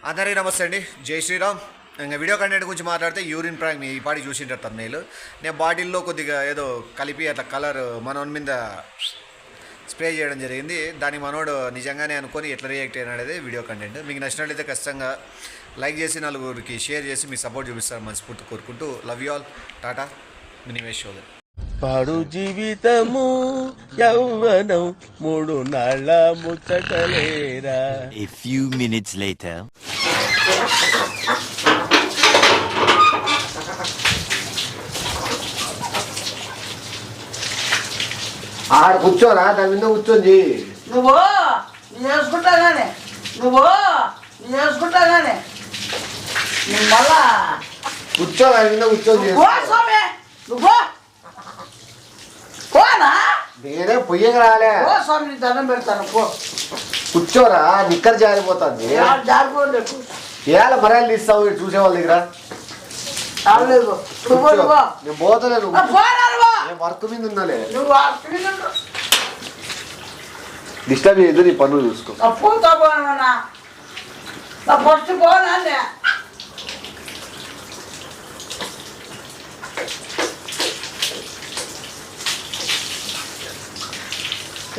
అందరికీ నమస్తే అండి, జై శ్రీరామ్. ఇంకా వీడియో కంటెంట్ గురించి మాట్లాడితే యూరిన్ ప్రాంక్ ఈ పాటి చూసింటారు తమ్నేలు. నేను బాటిల్లో కొద్దిగా ఏదో కలిపి అట్లా కలర్ మనోని మీద స్ప్రే చేయడం జరిగింది. దాన్ని మనోడు నిజంగానే అనుకొని ఎట్లా రియాక్ట్ అయినాడేది వీడియో కంటెంట్. మీకు నచ్చినట్లయితే ఖచ్చితంగా లైక్ చేసి నలుగురికి షేర్ చేసి మీ సపోర్ట్ చూపిస్తారు మనస్ఫూర్తి కోరుకుంటూ. Love you all. టాటా. మీ నిమేష్ చౌదరి. పాడు జీవితము యౌవనం 3 నాళ్ళ ముచ్చటలేరా. A few minutes later. ఆడ కూర్చోరా, దాని మీద కూర్చోండి. నువ్వు చేసుకుంటాగానే నువ్వు మళ్ళా కూర్చో, దాని మీద కూర్చోండి. నువ్వు పోనా, నేనే పొయ్యకి రాలే. స్వామి దండం పెడతాను. పో కూర్చోరా, నిక్కర జారిపోతుంది. జారిపోలే. ఏళ్ళ మర్యాదలు ఇస్తావు చూసే వాళ్ళ దగ్గర. నేను పోతలేను, వర్క్ మీద ఉన్నాలే. డిస్టర్బ్ చేయదు, నీ పనులు చూసుకో. ఫస్ట్ పోనా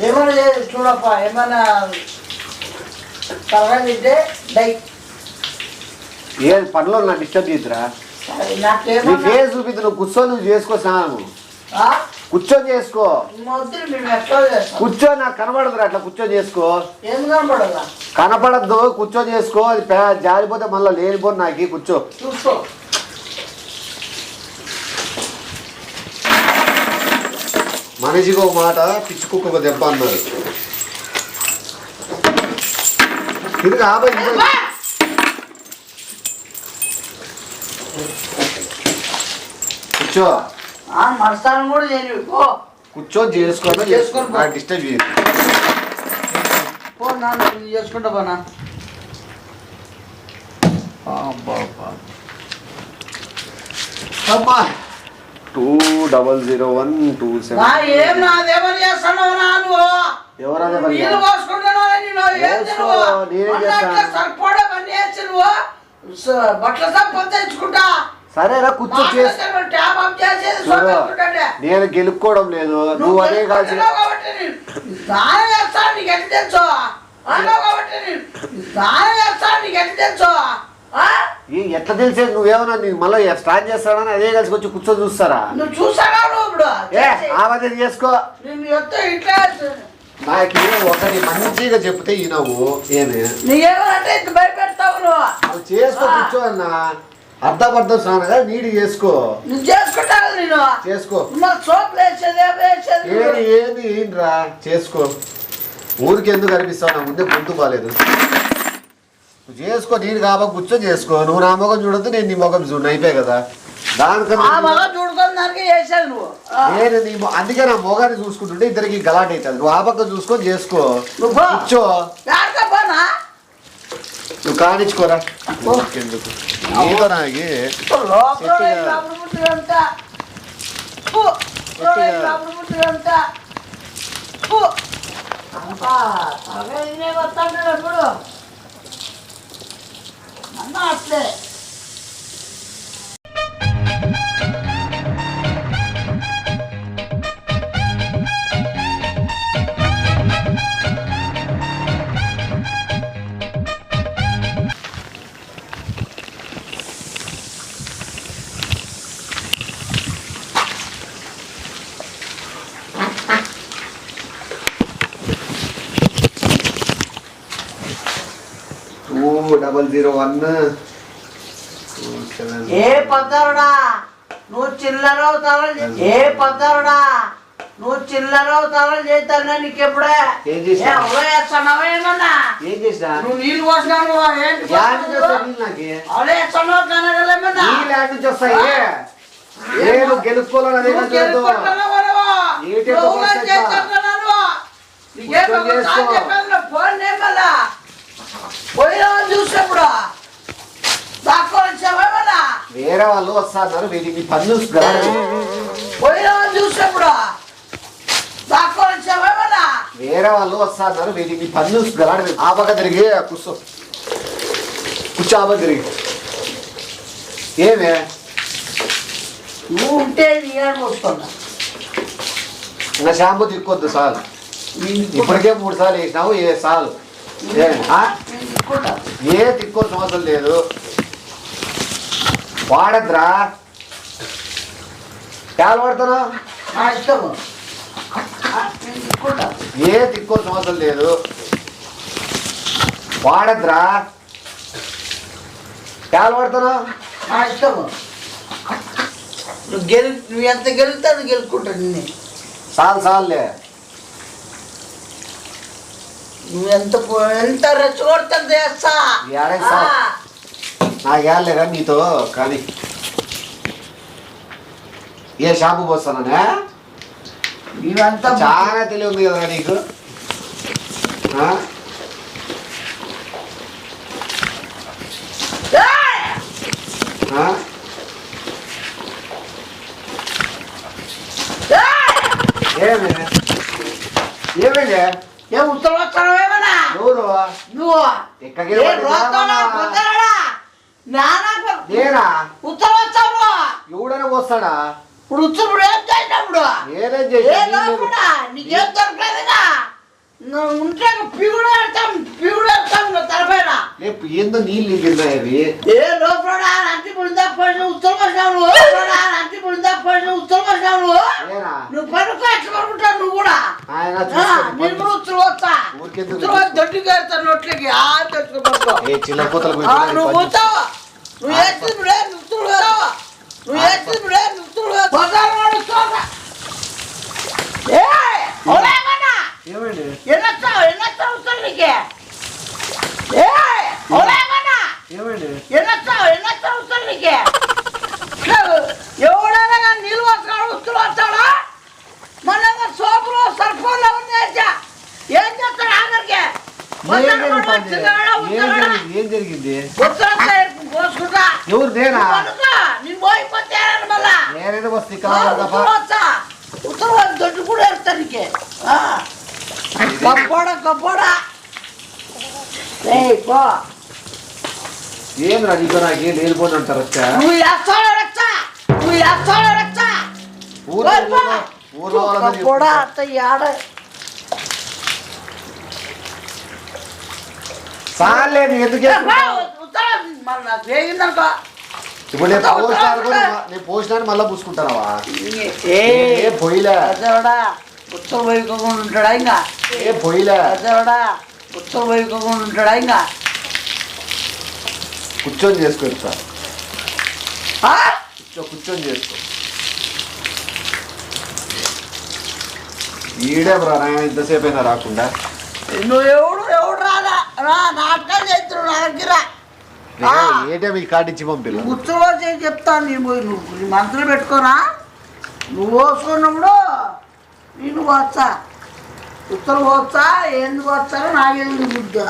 ఏమన్నా చూడప్ప, ఏమన్నా త్వరగా తింటే డై ఏ పనులు నా డిస్టర్బ్ చేద్దురా. నీ ఫేస్ చూపిద్దు, నువ్వు కూర్చొని నువ్వు చేసుకో. స్నానము కూర్చొని చేసుకో. కూర్చొని నాకు కనబడదురా, అట్లా కూర్చొని చేసుకో. ఏం కనబడదా? కనపడద్దు, కూర్చొని చేసుకో. అది జారిపోతే మళ్ళీ లేనిపోదు నాకు. కూర్చో, చూసుకో. మనిషికి ఒక మాట, పిచ్చి కుక్క ఒక దెబ్బ అన్నారు. తిరిగి కూర్చో. మనస్థానం కూడా చేయను. కూర్చొని చేసుకోవాలి, డిస్టర్బ్ చేయదు. చేసుకుంటా పోనా. 200127. ఏం నాదేమని చేస్తున్నావు? నువ్వు బట్టల సంపాదించుకుంటా. సరేరా కూర్చో. నేను గెలుక్కోవడం లేదు, నువ్వు అదే కాల్సి ఎట్లా తెలిసేది? నువ్వేమన్నా మళ్ళీ స్టార్ట్ చేస్తాడని అదే కలిసి వచ్చి కూర్చొని చూస్తారా? నువ్వు చూసారా? ఆమె చేసుకో. నాకు ఒకటి మంచిగా చెప్తే ఈయనవు ఏమి భయపెడతావు. నువ్వు చేసుకో, కూర్చో అన్న. అర్థపర్థం స్నానగా నీటి చేసుకో. నువ్వు చేసుకుంటావు, నేను చేసుకో. ఏంది ఏంట్రా చేసుకో. ఊరికి ఎందుకు అనిపిస్తావు? నా ముందే గొంతు బాగాలేదు. నువ్వు చేసుకో, నేను కాబట్టి కూర్చొని చేసుకో. నువ్వు నా మొఖం చూడద్దు, నేను నీ మొఖం చూడు, అయిపోయాయి కదా. దానికన్నా నేను నీ అందుకే నా మొగాన్ని చూసుకుంటుంటే ఇద్దరికి గలాట్ అవుతుంది. నువ్వు ఆ పక్క చూసుకొని చేసుకో. కూర్చో, నువ్వు కానిచ్చుకోరా. ఎందుకు అట్లే ఏ పద్దరుడా నువ్వు చిల్లరవుతావని చేస్తాను. నీకు ఎప్పుడే వేస్తున్నావా? ఏమన్నా నువ్వు నీళ్ళు పోసినావు అవే వేస్తున్నావు కనగలేమన్నా. గెలుచుకోవాలని అదే నువ్వు గెలుచుకుంటున్నావు నువ్వు. ఏంటి నువ్వు ఎట్లా వస్తాయి చేస్తున్నావు నువ్వు. నీకేం ఉత్తరం చేసుకో. చెప్పాను ఫోన్ నేమల్లా పోయినా చూసినప్పుడు దాక్కోవచ్చావేమన్నా వేరే వాళ్ళు వస్తున్నారు మీ పన్ను పోయినా చూసినప్పుడు దాక్కోవచ్చావేమన్నా వేరే వాళ్ళు వస్తున్నారు మీ పన్ను ఆ పక్క తిరిగి కూర్చో కూర్చో ఆ పక్క తిరిగి ఏమే నువ్వు ఉంటే నేను వస్తున్నా ఇంకా షాంపూ తిక్కొద్దు సార్ ఇప్పటికే 3 సార్లు వేసినావు ఏ సార్లు ఏ తిక్కోసం అవసరం లేదు వాడద్రా కాలు పడుతున్నావు నా ఇష్టము ఏ తిక్కోసం అవసరం లేదు వాడద్రా కాలు పడుతున్నావు నా ఇష్టము నువ్వు ఎంత గెలిస్తే అది గెలుచుకుంటాను నిన్ను సార్లే నువ్వు ఎంత రెచ్చగొడతాను చేస్తా ఏడాది సార్ నాకేళ్ళేరా నీతో కానీ ఏ షాంపూ పోస్తానా నీవంతా చాలా తెలివి ఉంది కదా నీకు ఆ? ఆ? ఏమైంది ఏ ఉత్తరం వస్తావేమన్నా ఎవరు నువ్వు ఎక్కడికి ఏ రోస్తావా? పొద్దునడా? నానా నేనా ఉత్తరం వస్తావు ఎవడైనా వస్తాడా ఇప్పుడు ఉత్తరం ఏం చేసినప్పుడు నేనేం ఏ చేసా లోపల నీకేం దొరకలేదుగా నువ్వు ఉంటే పిగుడు పెడతాం తలపైన రేపు ఏందో నీళ్ళు కిందవి ఏ లోపల అంటి పుడిందా పడిన ఉత్తరం వచ్చినావు అంటి పుడిందా పడిన ఉత్తరం వచ్చినావు నేనా నువ్వు పనుకో ఎట్లా పడుకుంటావు నువ్వు కూడా ఆయన నేను కూడా ఉత్తరం వస్తా ఊరికెందుకు ఉత్తరం వచ్చి దొడ్డికి వెళ్తాను నోట్లకి తెచ్చుకో ఏ చిల్ల పూతలు నువ్వు పోతావు నువ్వు వేసినప్పుడే నువ్వు పోతావు నువ్వు వేసినప్పుడే నువ్వు పోతావు ఏ ఓలేమన్నా ఏమండి ఎన్నొస్తావు ఉత్తరం నీకే ఏ ఓలేమన్నా ఏమండి ఎన్నొస్తావు ఉత్తరం నీకే ఎవడైనా కానీ నీళ్ళు వస్తాడు ఉత్తరం వస్తాడా మొన్న సోపులు సర్ఫోన్లు అవన్నీ వేసా ఏం చేస్తాడు ఆఖరికి ఏం జరిగింది ఉత్తరం పోసుకుంటా ఎవరు నేనా నేను పోయిపోతే మళ్ళా నేనైనా వస్తే ఉత్తరం దొడ్డు కూడా వేస్తా నీకే కప్పోడా పో ఏం రా నీకు నాకేం లేనిపోని అంటారు వచ్చా నువ్వు వేస్తాడు రచ్చా ఊర్లో కప్పోడా అత్త ఆడ సార్లే నీ ఎందుకు ఉత్తరం మళ్ళీ నాకు వేగిందనుకో ఇప్పుడు నేను పోసినాను మళ్ళీ పూసుకుంటానవా ఏ పొయ్యిలే అదేవాడా ఉత్తరం వైకోకుండా ఉంటాడా ఇంకా ఏ పొయ్యిలే అదేవాడా ఉత్తరం వైకోకుండా ఉంటాడా ఇంకా కూర్చొని చేసుకో ఇట్లా ఆ? కూర్చొని చేసుకో ఈడే బ్రా నాయన ఇంతసేపు అయినా రాకుండా నువ్వు ఎవడు రా నాటకాలు చేస్తున్నావు నా దగ్గర ఏటీఎం ఈ కార్డు ఇచ్చి పంపిల్ల ఉత్తరం చేసి చెప్తాను నేను పోయి నువ్వు మంత్రులు పెట్టుకోనా నువ్వు పోసుకున్నప్పుడు నేను పోచ్చా ఉత్తరం పోచ్చా ఎందుకు వచ్చారో నాకెందుకు బుద్దా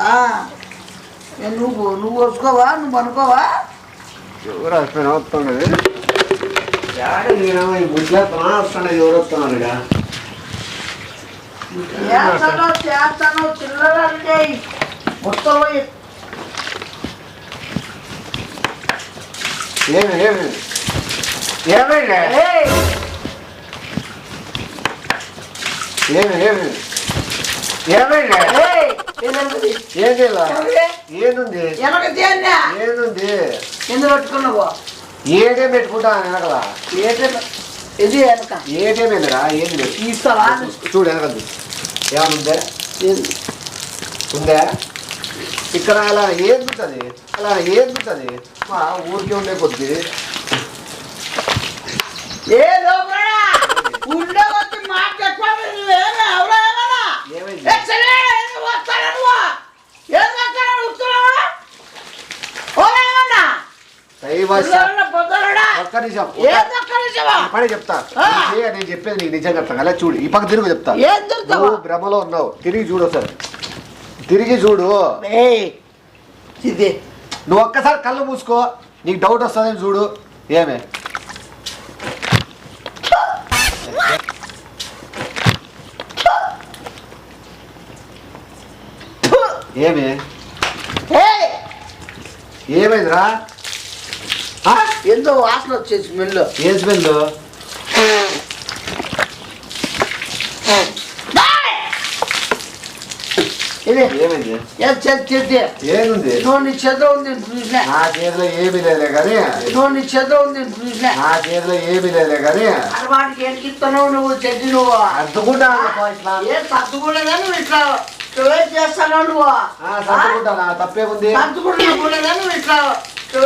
నువ్వు పోసుకోవా నువ్వు అనుకోవా ఎవరు వస్తున్నా వస్తున్నది ఈ ముడ్లా వస్తున్నది ఎవరు వస్తున్నారు ఇక చేస్తాను చిల్లరంటే ఉత్తరం ఏమైంది ఏదుంది ఎందుకు పెట్టుకున్నావు ఏటీఎం పెట్టుకుంటా వెనకల ఇది వెనక ఏటీఎం ఏందిరా ఏంది లేదు తీస్తావా చూడు వెనక ఏమనుందే ఉందా ఇక్కడ అలా ఏదుంటుంది అలా ఏదుంటుంది మా ఊరికే ఉండే కొద్ది ఏ లోపల ఉండే వచ్చి మాట్లాడుకోవాలి నువ్వేమే ఎవరేమన్నా ఏమైంది వస్తాను నువ్వు ఏం వస్తాను వస్తున్నావా ఓలేమన్నా దైవ పొద్దుడా ఒక్క నిమిషం ఏం దక్కని చేసావా? పడే చెప్తా. నేను చెప్పేది నీకు నిజం చెప్తా కదా, చూడు ఈ పక్క తిరుగు చెప్తా. ఏం తిరుగుతావా? నువ్వు భ్రమలో ఉన్నావు, తిరిగి చూడు ఒకసారి, తిరిగి చూడు. ఇది నువ్వు ఒక్కసారి కళ్ళు మూసుకో, నీకు డౌట్ వస్తుందని చూడు. ఏమే ఏమే ఏమైందిరా? ఎంతో వాసన వచ్చేసి స్మెల్. ఏం స్మెల్? ఏమైంది? ఏముంది? నీ చేతిలో ఉంది చూసినా. నా చేతిలో ఏమి లేదే కానీ, నీ చేతిలో ఉంది చూసినా. నా చేతిలో ఏమి లేదే కానీ వాడికి ఎక్కిస్తున్నావు నువ్వు చెడ్డి. నువ్వు అద్దుకుంటా ఏం సర్దుకోలేదా నువ్వు? ఇట్లా వెయిట్ చేస్తాను నువ్వు. సర్దుకుంటానా? తప్పేముంది? సర్దుకుంటున్నా నువ్వు. ఇట్లా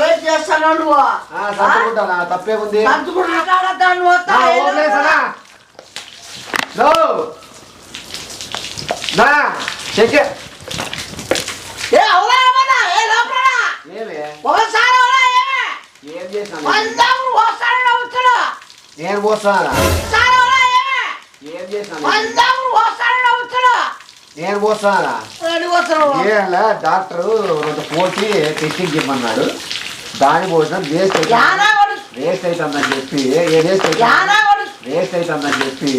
వెయిట్ చేస్తాను నువ్వు. సర్దుకుంటానా? తప్పేముంది? సర్దుకుంటున్నా నువ్వు. చెక్ ఏ అవునా ఏమన్నా? ఏ లోపల ఏమే ఒకసారి అవునా ఏమే? ఏం చేసాను? ఒకసారి నవ్వుతున్నా. నేను పోస్తానా? ఒకసారి అవునా ఏమే? ఏం చేసాను? ఒకసారి నవ్వుతున్నా. నేను పోస్తానా? ఏలా డాక్టరు రెండు పోటీ టెస్టింగ్ చెప్పమన్నాడు, దాని పోసిన వేస్ట్ వేస్ట్ అవుతుందని చెప్పి వేస్ట్ అవుతుందని చెప్పి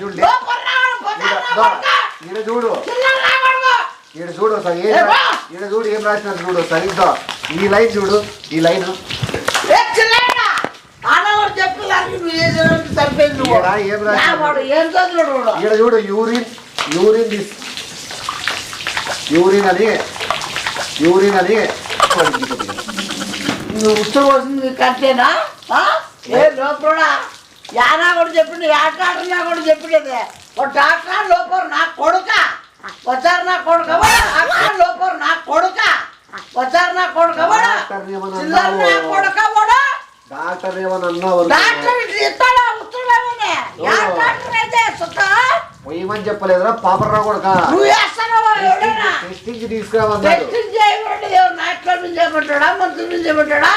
చూడు ఈడ చూడు ఈడ చూడు సార్, ఈడ చూడు ఏం రాసినారు చూడు సార్. ఇద్దా ఈ లైన్ చూడు, ఈ లైన్ ఈడ చూడు యూరిన్ యూరిన్ యూరిన్ అని యూరిన్ అని ఉత్తర వస్తుంది కట్టేనా? ఏ లోపల యానా కూడా చెప్పిండు, యాటాడున్నా కూడా చెప్పిండేది. ఒక డాక్టర్ లోపల నా కొడుక వచ్చారు, నా కొడుక లోపల నా కొడుక వచ్చారు, నా కొడుక నా కొడుక కూడా డాక్టర్ ఏమన్నా డాక్టర్ ఇస్తాడా? ఉత్తరమేమనే డాక్టర్ అయితే సుత్తా పోయమని చెప్పలేదురా పాపర్రావు కొడుక. నువ్వు వేస్తావా? ఎవడైనా టెస్టింగ్ తీసుకురామన్నాడు. టెస్టింగ్ చేయమంటే ఎవరు నాయకుల నుంచి చేయమంటాడా, మంత్రుల నుంచి చేయమంటాడా?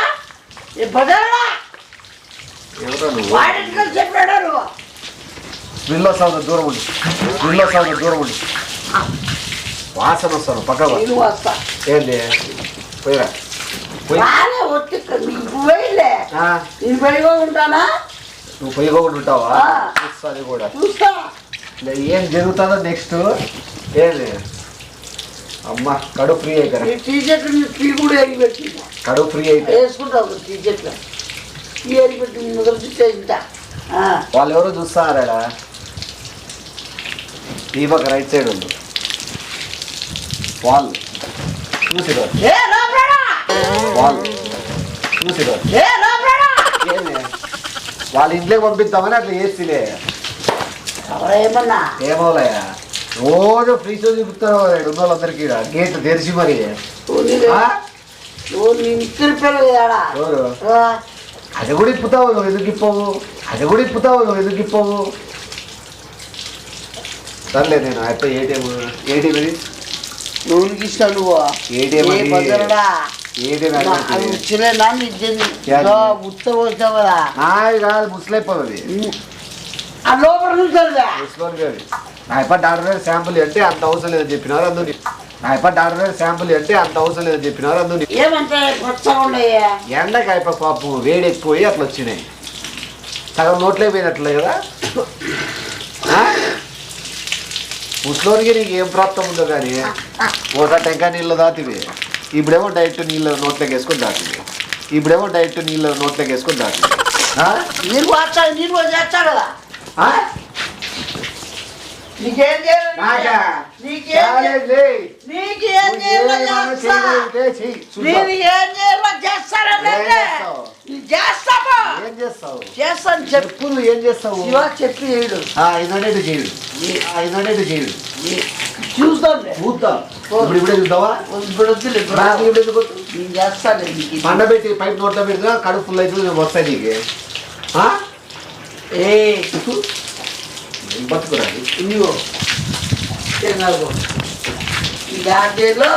బదలడా వాడింటికి చెప్పాడా? నువ్వు స్మెల్ వస్తావు, దూరం ఉండి స్మెల్ వస్తావు, దూరం ఉండి వాసన వస్తాను పక్క నేను వస్తా. ఏంది పోయిరా బాగా వచ్చి నీకు పోయిలే. నేను పోయిగా ఉంటానా? నువ్వు పోయిపోకుండా ఉంటావా? అది కూడా చూస్తా ఏం జరుగుతుందో నెక్స్ట్. ఏంది అమ్మ కడుపు ఫ్రీ అయితే టీషర్ట్ టీ కూడా ఎరిగిపెట్టింది, కడుపు ఫ్రీ అయితే వేసుకుంటావు టీషర్ట్ టీ ఎరిగిపెట్టి ముద్ర తింటా. వాళ్ళు ఎవరో చూస్తారా? ఈ పక్క రైట్ సైడ్ ఉంది, వాళ్ళు చూసిరా వాళ్ళు చూసిరా ఏంది వాళ్ళ ఇంట్లోకి పంపిస్తామని అట్లా చేస్తలే. ఏమన్నా ఏమవులయ్యా రోజు ఫ్రీ షో చూపిస్తారు ఉన్న వాళ్ళందరికీ గేట్ తెరిచి మరి. నువ్వు నీ ఇద్దరు పిల్లలు కదా. ఎవరు? అది కూడా ఇప్పుతావు నువ్వు, ఎందుకు ఇప్పవు? అది కూడా ఇప్పుతావు నువ్వు, ఎందుకు ఇప్పవు? సర్లే నేను అయితే ఏటీఎం నువ్వు ఇష్టం నువ్వు ఏటీఎం వచ్చినా ఉత్తర వచ్చావు కదా. నాది కాదు ముసలైపోతుంది, ఆ లోపల చూసారుగా ముసలోని కాదు. నా ఇప్పటి డాక్టర్ గారు శాంపుల్ అంటే అంత అవసరం లేదని చెప్పినారు అందుని. నా ఇప్పటి డాక్టర్ గారు శాంపుల్ అంటే అంత అవసరం లేదని చెప్పినారు అందుని. ఏమంటే కొత్తగా ఉండయ్యా ఎండకి అయిపోయి పాపం వేడి ఎక్కుపోయి అట్లా వచ్చినాయి, సగం నోట్లే పోయినట్లే కదా. ముసలోనికి నీకు ఏం ప్రాప్తం ఉందో కానీ ఒకసారి టెంకాయ నీళ్ళు దాటివి, ఇప్పుడేమో డైరెక్ట్ నీళ్ళు నోట్లోకి వేసుకొని దాటివి, ఇప్పుడేమో డైరెక్ట్ నీళ్ళు నోట్లోకి వేసుకొని దాటివి. నీరు వచ్చాడు, నీరు చేస్తా కదా. నీకేం చేస్తాను చెప్పు. నువ్వు ఏం చేస్తావు? చెప్పి చేయడు 500 చేయడు, 500 చేయడు. చూస్తాను చూద్దా ఇప్పుడే చూద్దావా? నేను చేస్తాను. పండబెట్టి పైప్ నోట్లో పెడుతున్నా కడుపు ఫుల్ అయితే వస్తాయి నీకు. బతుకురాది ఇదిగో ఈ గాంధీలో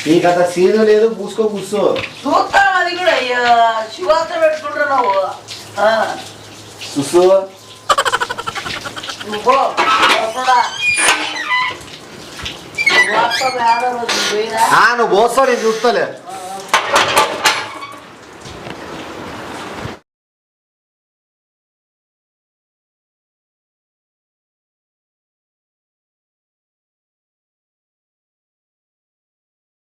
నీకు అంత సీన్ లేదు, పూసుకో కూర్చో. చూస్తాం అది కూడా శివార్త పెట్టుకుంటున్నావు చూసు నువ్వు నువ్వు పోయినా నువ్వు పోస్తావు, నేను చూస్తలే.